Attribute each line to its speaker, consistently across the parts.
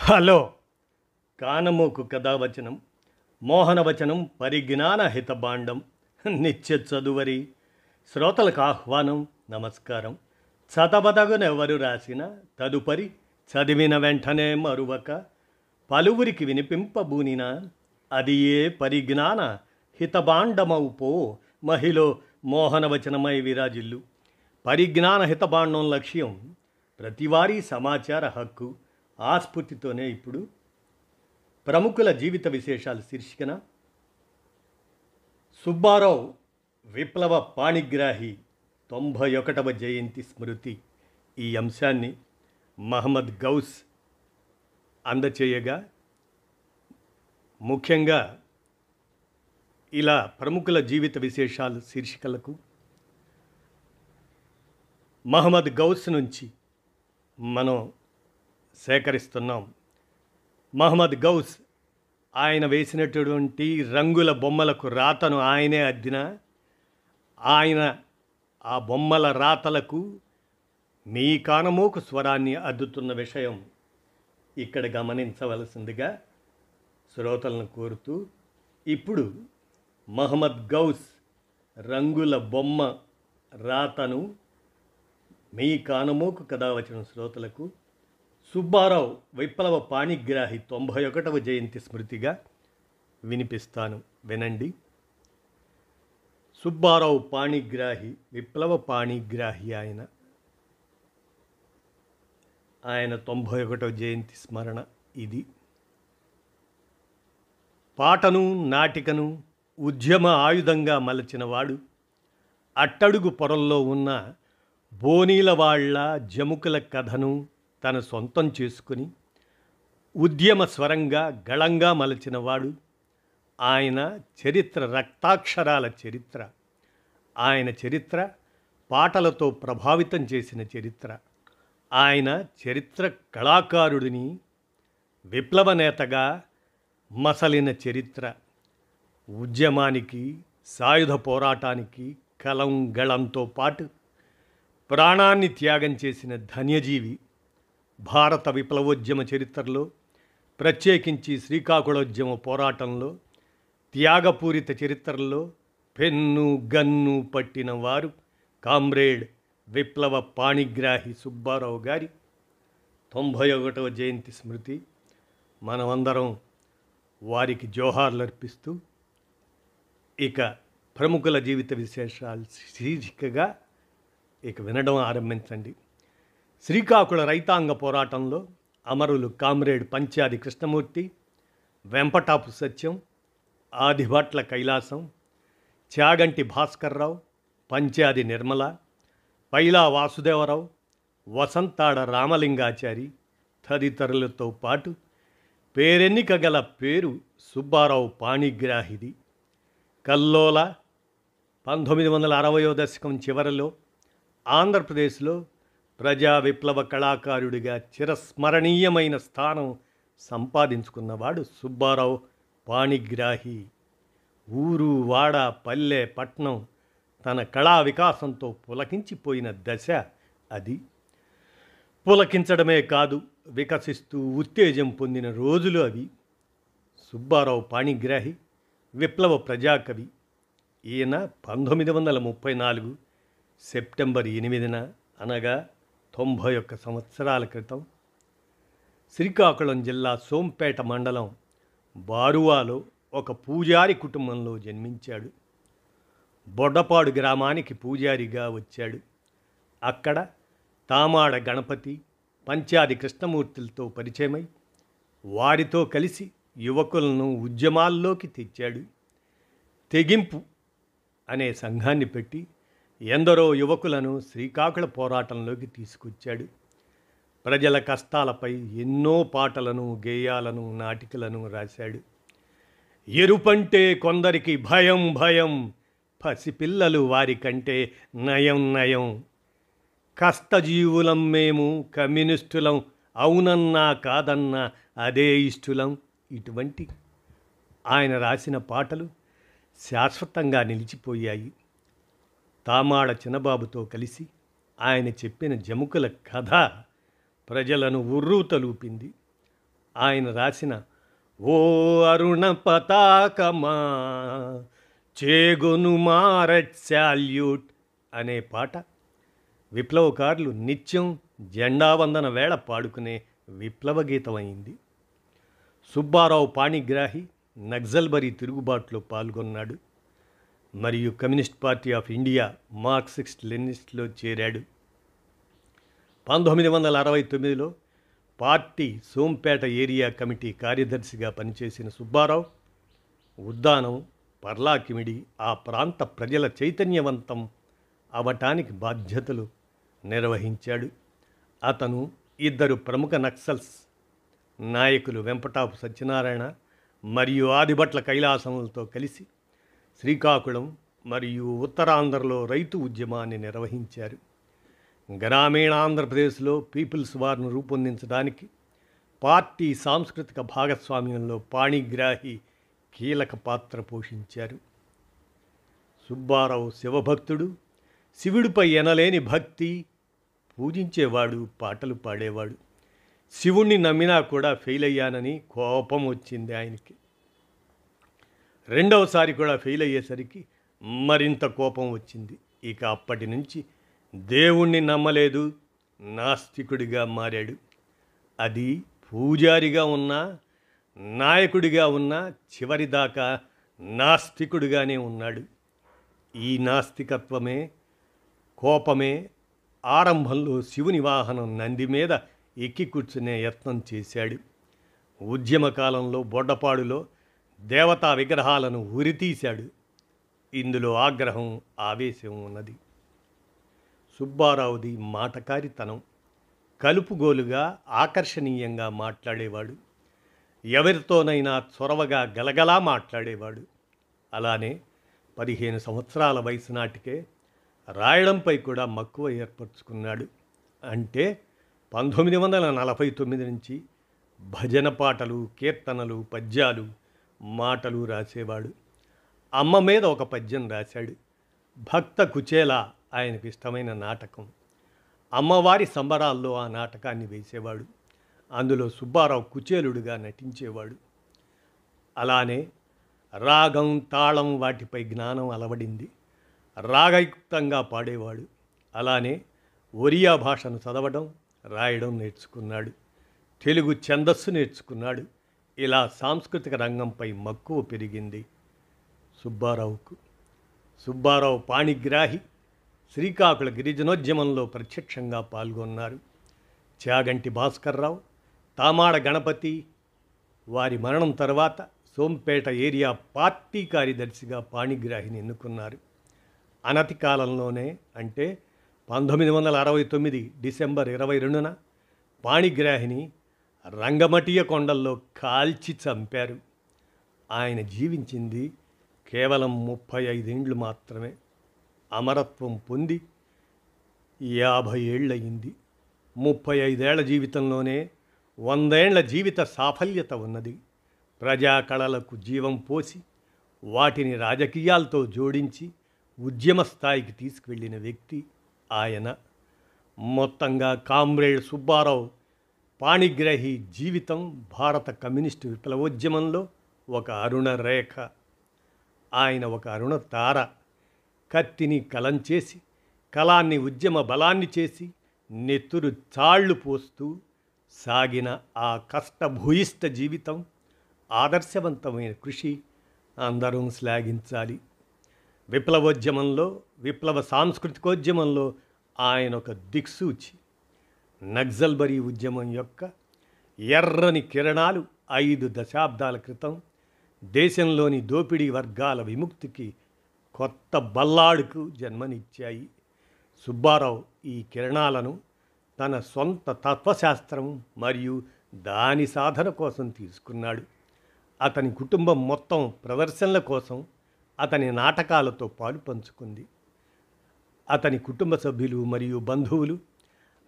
Speaker 1: Hello కానమోకు కథావచనం మోహనవచనం పరిజ్ఞాన హితబాండం నిత్య చదువరి శ్రోతలకు ఆహ్వానం నమస్కారం. చదవదగునెవరు రాసిన తదుపరి చదివిన వెంటనే మరువక పలువురికి వినిపింపబూనిన అది ఏ పరిజ్ఞాన హితబాండమవు పో మహిళ మోహనవచనమై విరాజిల్లు. పరిజ్ఞాన హితబాండం లక్ష్యం ప్రతివారీ సమాచార హక్కు. ఆ స్ఫూర్తితోనే ఇప్పుడు ప్రముఖుల జీవిత విశేషాలు శీర్షికన సుబ్బారావు విప్లవ పాణిగ్రాహి 91వ జయంతి స్మృతి ఈ అంశాన్ని మహమ్మద్ గౌస్ అందచేయగా, ముఖ్యంగా ఇలా ప్రముఖుల జీవిత విశేషాలు శీర్షికలకు మహమ్మద్ గౌస్ నుంచి మనం సేకరిస్తున్నాం. మహమ్మద్ గౌస్ ఆయన వేసినటువంటి రంగుల బొమ్మలకు రాతను ఆయనే అద్దిన, ఆయన ఆ బొమ్మల రాతలకు మీ కానమోకు స్వరాన్ని అద్దుతున్న విషయం ఇక్కడ గమనించవలసిందిగా శ్రోతలను కోరుతూ, ఇప్పుడు మహమ్మద్ గౌస్ రంగుల బొమ్మ రాతను మీ కానమోకు కథావచన శ్రోతలకు సుబ్బారావు విప్లవ పాణిగ్రాహి 91వ జయంతి స్మృతిగా వినిపిస్తాను, వినండి. సుబ్బారావు పాణిగ్రాహి, విప్లవ పాణిగ్రాహి ఆయన 91వ జయంతి స్మరణ ఇది. పాటను నాటికను ఉద్యమ ఆయుధంగా మలచినవాడు, అట్టడుగు పొరల్లో ఉన్న బోనీల వాళ్ళ జముకుల కథను తన సొంతం చేసుకుని ఉద్యమ స్వరంగా గళంగా మలచినవాడు. ఆయన చరిత్ర రక్తాక్షరాల చరిత్ర. ఆయన చరిత్ర పాటలతో ప్రభావితం చేసిన చరిత్ర. ఆయన చరిత్ర కళాకారుడిని విప్లవ నేతగా మసలిన చరిత్ర. ఉద్యమానికి, సాయుధ పోరాటానికి కలం గళంతో పాటు ప్రాణాన్ని త్యాగం చేసిన ధన్యజీవి. భారత విప్లవోద్యమ చరిత్రలో, ప్రత్యేకించి శ్రీకాకుళోద్యమ పోరాటంలో, త్యాగపూరిత చరిత్రలో పెన్ను గన్ను పట్టిన వారు కామ్రేడ్ విప్లవ పాణిగ్రాహి సుబ్బారావు గారి 91వ జయంతి స్మృతి. మనమందరం వారికి జోహార్లు అర్పిస్తూ ఇక ప్రముఖుల జీవిత విశేషాలు శీర్షికగా ఇక వినడం ఆరంభించండి. శ్రీకాకుళ రైతాంగ పోరాటంలో అమరులు కామ్రేడ్ పంచాది కృష్ణమూర్తి, వెంపటాపు సత్యం, ఆదిభట్ల కైలాసం, చాగంటి భాస్కర్రావు, పంచాది నిర్మల, పైలా వాసుదేవరావు, వసంతాడ రామలింగాచారి తదితరులతో పాటు పేరెన్నిక గల పేరు సుబ్బారావు పాణిగ్రాహిది. కల్లోల 1960వ దశకం చివరిలో ఆంధ్రప్రదేశ్లో ప్రజా విప్లవ కళాకారుడిగా చిరస్మరణీయమైన స్థానం సంపాదించుకున్నవాడు సుబ్బారావు పాణిగ్రాహి. ఊరు వాడ పల్లె పట్నం తన కళా వికాసంతో పులకించిపోయిన దశ అది. పులకించడమే కాదు, వికసిస్తూ ఉత్తేజం పొందిన రోజులు అవి. సుబ్బారావు పాణిగ్రాహి విప్లవ ప్రజాకవి. ఈయన 1934 సెప్టెంబర్ 8న, అనగా 91 సంవత్సరాల క్రితం శ్రీకాకుళం జిల్లా సోంపేట మండలం బారువాలో ఒక పూజారి కుటుంబంలో జన్మించాడు. బొడ్డపాడు గ్రామానికి పూజారిగా వచ్చాడు. అక్కడ తామాడ గణపతి, పంచాది కృష్ణమూర్తులతో పరిచయమై వారితో కలిసి యువకులను ఉద్యమాల్లోకి తెచ్చాడు. తెగింపు అనే సంఘాన్ని పెట్టి ఎందరో యువకులను శ్రీకాకుళ పోరాటంలోకి తీసుకొచ్చాడు. ప్రజల కష్టాలపై ఎన్నో పాటలను, గేయాలను, నాటికలను రాశాడు. ఎరుపంటే కొందరికి భయం భయం, పసిపిల్లలు వారికంటే నయం నయం, కష్టజీవులం మేము కమ్యూనిస్టులం, అవునన్నా కాదన్నా అదే ఇష్టులం. ఇటువంటి ఆయన రాసిన పాటలు శాశ్వతంగా నిలిచిపోయాయి. తామాడ చిన్నబాబుతో కలిసి ఆయన చెప్పిన జముకుల కథ ప్రజలను ఉర్రూతలూపింది. ఆయన రాసిన ఓ అరుణ పతాకమా చేగొను మారెట్ శాల్యూట్ అనే పాట విప్లవకారులు నిత్యం జెండా వందన వేళ పాడుకునే విప్లవ గీతమైంది. సుబ్బారావు పాణిగ్రాహి నక్సల్బరీ తిరుగుబాటులో పాల్గొన్నాడు మరియు communist party of India Marxist లెనినిస్ట్లో చేరాడు. 1969లో పార్టీ సోంపేట ఏరియా కమిటీ కార్యదర్శిగా పనిచేసిన సుబ్బారావు ఉద్దానం, పర్లాకిమిడి ఆ ప్రాంత ప్రజల చైతన్యవంతం అవటానికి బాధ్యతలు నిర్వహించాడు. అతను ఇద్దరు ప్రముఖ నక్సల్స్ నాయకులు వెంపటాపు సత్యనారాయణ మరియు ఆదిభట్ల కైలాసములతో కలిసి శ్రీకాకుళం మరియు ఉత్తరాంధ్రలో రైతు ఉద్యమాన్ని నిర్వహించారు. గ్రామీణ ఆంధ్రప్రదేశ్లో పీపుల్స్ వార్ను రూపొందించడానికి పార్టీ సాంస్కృతిక భాగస్వామ్యంలో పాణిగ్రాహి కీలక పాత్ర పోషించారు. సుబ్బారావు శివభక్తుడు, శివుడిపై ఎనలేని భక్తి, పూజించేవాడు, పాటలు పాడేవాడు. శివుణ్ణి నమ్మినా కూడా ఫెయిల్ అయ్యానని కోపం వచ్చింది ఆయనకి. రెండవసారి కూడా ఫెయిల్ అయ్యేసరికి మరింత కోపం వచ్చింది. ఇక అప్పటి నుంచి దేవుణ్ణి నమ్మలేదు, నాస్తికుడిగా మారాడు. అది పూజారిగా ఉన్నా, నాయకుడిగా ఉన్నా చివరిదాకా నాస్తికుడిగానే ఉన్నాడు. ఈ నాస్తికత్వమే, కోపమే ఆరంభంలో శివుని వాహనం నంది మీద ఎక్కి కూర్చునే యత్నం చేశాడు. ఉద్యమ కాలంలో బొడ్డపాడులో దేవతా విగ్రహాలను ఉరితీశాడు. ఇందులో ఆగ్రహం, ఆవేశం ఉన్నది. సుబ్బారావుది మాటకారితనం, కలుపుగోలుగా ఆకర్షణీయంగా మాట్లాడేవాడు. ఎవరితోనైనా చొరవగా గలగలా మాట్లాడేవాడు. అలానే 15 సంవత్సరాల వయసు నాటికే రాయడంపై కూడా మక్కువ ఏర్పరచుకున్నాడు. అంటే 1949 నుంచి భజన పాటలు, కీర్తనలు, పద్యాలు, మాటలు రాసేవాడు. అమ్మ మీద ఒక పద్యం రాశాడు. భక్త కుచేల ఆయనకు ఇష్టమైన నాటకం. అమ్మవారి సంబరాల్లో ఆ నాటకాన్ని వేసేవాడు. అందులో సుబ్బారావు కుచేలుడుగా నటించేవాడు. అలానే రాగం, తాళం వాటిపై జ్ఞానం అలవడింది. రాగయుక్తంగా పాడేవాడు. అలానే ఒరియా భాషను చదవడం, రాయడం నేర్చుకున్నాడు. తెలుగు ఛందస్సు నేర్చుకున్నాడు. ఇలా సాంస్కృతిక రంగంపై మక్కువ పెరిగింది సుబ్బారావుకు. సుబ్బారావు పాణిగ్రాహి శ్రీకాకుళ గిరిజనోద్యమంలో ప్రత్యక్షంగా పాల్గొన్నారు. చాగంటి భాస్కర్రావు, తామాడ గణపతి వారి మరణం తర్వాత సోంపేట ఏరియా పార్టీ కార్యదర్శిగా పాణిగ్రాహిని ఎన్నుకున్నారు. అనతి కాలంలోనే, అంటే 1969 డిసెంబర్ 22న పాణిగ్రాహిని రంగమటియ కొండల్లో కాల్చి చంపారు. ఆయన జీవించింది కేవలం 35 ఏండ్లు మాత్రమే. అమరత్వం పొంది 50 ఏళ్ళయింది. 35 ఏళ్ల జీవితంలోనే 100 ఏళ్ల జీవిత సాఫల్యత ఉన్నది. ప్రజా కళలకు జీవం పోసి వాటిని రాజకీయాలతో జోడించి ఉద్యమ స్థాయికి తీసుకువెళ్ళిన వ్యక్తి ఆయన. మొత్తంగా కామ్రేడ్ సుబ్బారావు పాణిగ్రాహి జీవితం భారత కమ్యూనిస్టు విప్లవోద్యమంలో ఒక అరుణ రేఖ. ఆయన ఒక అరుణ తార. కత్తిని కలం చేసి, కలాన్ని ఉద్యమ బలాన్ని చేసి, నెత్తురు చాళ్లు పోస్తూ సాగిన ఆ కష్టభూయిష్ట జీవితం, ఆదర్శవంతమైన కృషి అందరం శ్లాఘించాలి. విప్లవోద్యమంలో, విప్లవ సాంస్కృతికోద్యమంలో ఆయన ఒక దిక్సూచి. నక్సల్బరీ ఉద్యమం యొక్క ఎర్రని కిరణాలు 5 దశాబ్దాల క్రితం దేశంలోని దోపిడీ వర్గాల విముక్తికి కొత్త బల్లాడుకు జన్మనిచ్చాయి. సుబ్బారావు ఈ కిరణాలను తన సొంత తత్వశాస్త్రం మరియు దాని సాధన కోసం తీసుకున్నాడు. అతని కుటుంబం మొత్తం ప్రదర్శనల కోసం అతని నాటకాలతో పాలు పంచుకుంది. అతని కుటుంబ సభ్యులు మరియు బంధువులు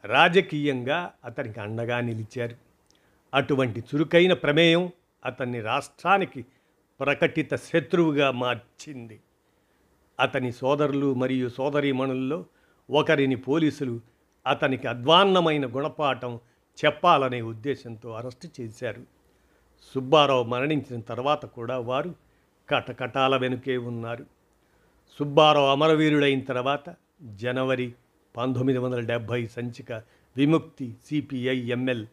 Speaker 1: రాజకీయంగా అతనికి అండగా నిలిచారు. అటువంటి చురుకైన ప్రమేయం అతన్ని రాష్ట్రానికి ప్రకటిత శత్రువుగా మార్చింది. అతని సోదరులు మరియు సోదరీమణుల్లో ఒకరిని పోలీసులు అతనికి అధ్వాన్నమైన గుణపాఠం చెప్పాలనే ఉద్దేశంతో అరెస్టు చేశారు. సుబ్బారావు మరణించిన తర్వాత కూడా వారు కటకటాల వెనుకే ఉన్నారు. సుబ్బారావు అమరవీరుడైన తర్వాత జనవరి 1970 సంచిక విముక్తి సిపిఐ ఎంఎల్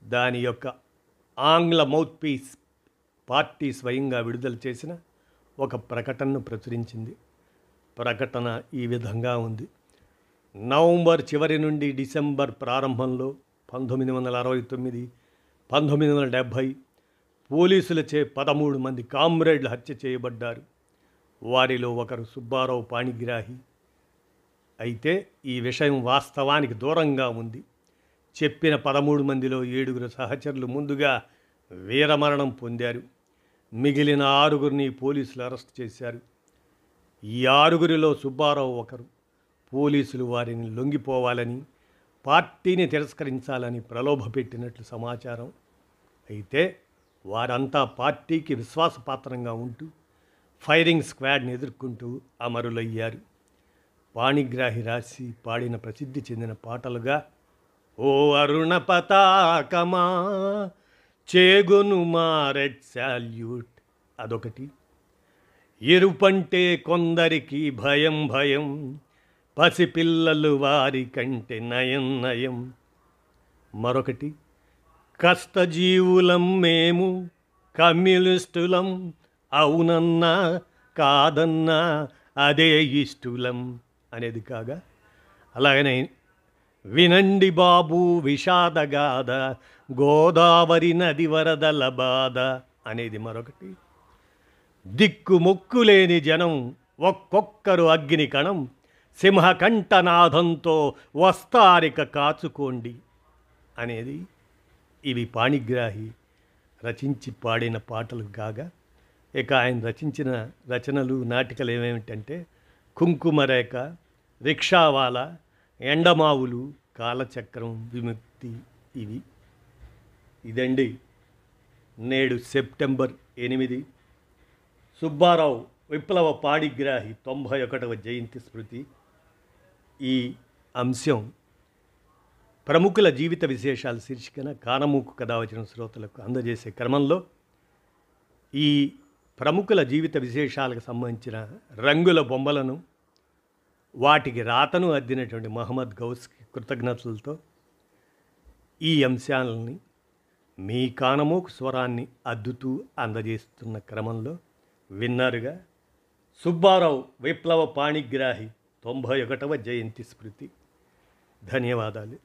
Speaker 1: దాని యొక్క ఆంగ్ల మౌత్పీస్ పార్టీ స్వయంగా విడుదల చేసిన ఒక ప్రకటనను ప్రచురించింది. ప్రకటన ఈ విధంగా ఉంది. నవంబర్ చివరి నుండి డిసెంబర్ ప్రారంభంలో 1969, 1970 పోలీసులచే 13 మంది కామ్రేడ్లు హత్య చేయబడ్డారు. వారిలో ఒకరు సుబ్బారావు పాణిగ్రాహి. అయితే ఈ విషయం వాస్తవానికి దూరంగా ఉంది. చెప్పిన 13 మందిలో 7 సహచరులు ముందుగా వీరమరణం పొందారు. మిగిలిన 6 పోలీసులు అరెస్ట్ చేశారు. ఈ 6 సుబ్బారావు ఒకరు. పోలీసులు వారిని లొంగిపోవాలని, పార్టీని తిరస్కరించాలని ప్రలోభపెట్టినట్లు సమాచారం. అయితే వారంతా పార్టీకి విశ్వాసపాత్రంగా ఉంటూ ఫైరింగ్ స్క్వాడ్ని ఎదుర్కొంటూ అమరులయ్యారు. పాణిగ్రాహి రాసి పాడిన ప్రసిద్ధి చెందిన పాటలుగా ఓ అరుణ పతాకమా చేగొను మా రెడ్ సాల్యూట్ అదొకటి, ఎరుపంటే కొందరికి భయం భయం పసిపిల్లలు వారి కంటే నయం నయం మరొకటి, కష్టజీవులం మేము కమ్యూనిస్టులం అవునన్నా కాదన్నా అదే ఇష్టులం అనేది కాగా, అలాగనే వినండి బాబు విషాదగాథ గోదావరి నది వరదల బాధ అనేది మరొకటి, దిక్కుముక్కులేని జనం ఒక్కొక్కరు అగ్ని కణం సింహకంఠనాదంతో వస్తారిక కాచుకోండి అనేది. ఇవి పాణిగ్రాహి రచించి పాడిన పాటలు కాగా, ఇక ఆయన రచించిన రచనలు నాటికలు ఏమేమిటంటే కుంకుమరేఖ, రిక్షావాలా, ఎండమావులు, కాలచక్రం, విముక్తి. ఇదండి నేడు సెప్టెంబర్ 8 సుబ్బారావు విప్లవ పాణిగ్రాహి 91వ జయంతి స్మృతి. ఈ అంశం ప్రముఖుల జీవిత విశేషాలు శీర్షికన కానమూకు కథ వచ్చిన శ్రోతలకు అందజేసే క్రమంలో ఈ ప్రముఖుల జీవిత విశేషాలకు సంబంధించిన రంగుల బొమ్మలను, వాటికి రాతను అద్దినటువంటి మహమ్మద్ గౌస్కి కృతజ్ఞతలతో ఈ అంశాలని మీ కానమూకు స్వరాన్ని అద్దుతూ అందజేస్తున్న క్రమంలో విన్నారుగా సుబ్బారావు విప్లవ పాణిగ్రాహి 91వ జయంతి స్మృతి. ధన్యవాదాలు.